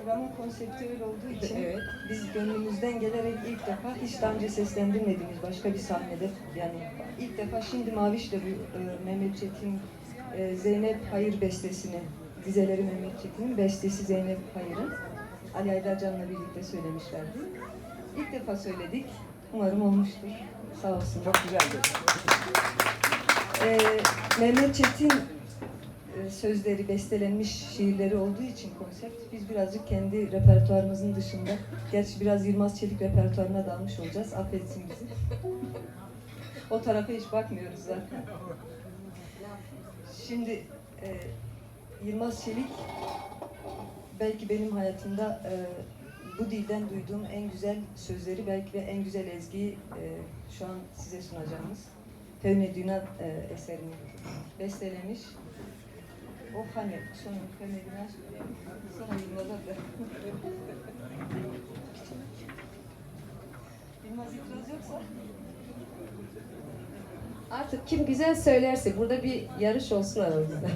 programın konsepti öyle olduğu için Evet. biz gönlümüzden gelerek ilk defa hiç daha önce seslendirmediğimiz başka bir sahnede, yani ilk defa şimdi Maviş'le bu Mehmet Çetin Zeynep Hayır bestesini, dizeleri Mehmet Çetin'in, bestesi Zeynep Hayır'ın Ali Aydarcan'la birlikte söylemişlerdi. İlk defa söyledik. Umarım olmuştur. Sağ olsun. Çok güzeldi. Mehmet Çetin sözleri, bestelenmiş şiirleri olduğu için konsept, biz birazcık kendi repertuarımızın dışında, gerçi biraz Yılmaz Çelik repertuarına dalmış olacağız, affetsin bizi. O tarafa hiç bakmıyoruz zaten. Şimdi Yılmaz Çelik, belki benim hayatımda bu dilden duyduğum en güzel sözleri, belki de en güzel ezgiyi şu an size sunacağımız Fevne Düna eserini bestelemiş. O hani son Fevne Düna sonra Yılmaz'a da. Yılmaz itiraz yoksa? Artık kim güzel söylerse burada bir yarış olsun aramızda.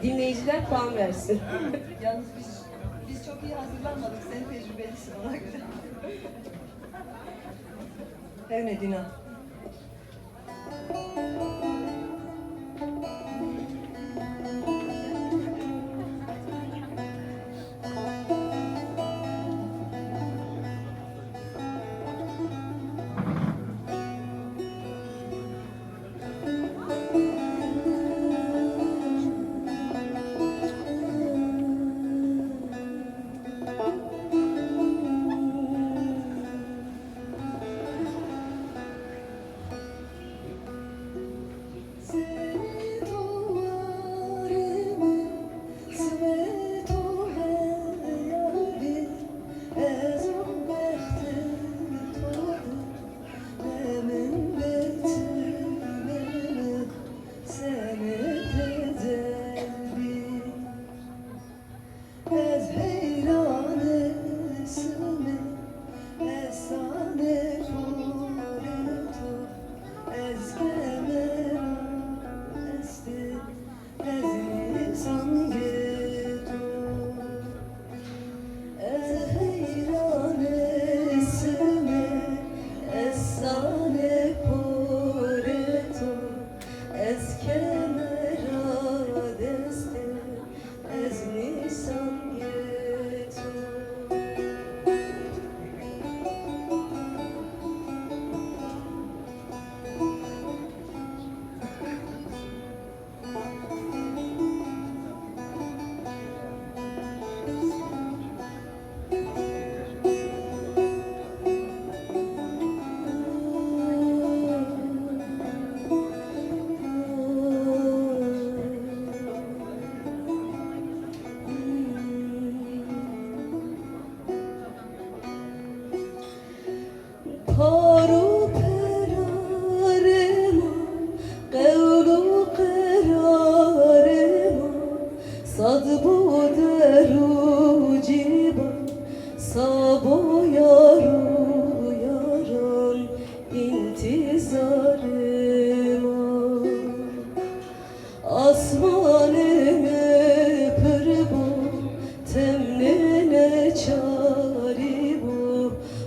Dinleyiciler puan versin. Yalnız biz çok iyi hazırlanmadık. Sen tecrübelisin ona göre. Fevne Düna.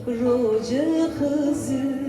Roca kızı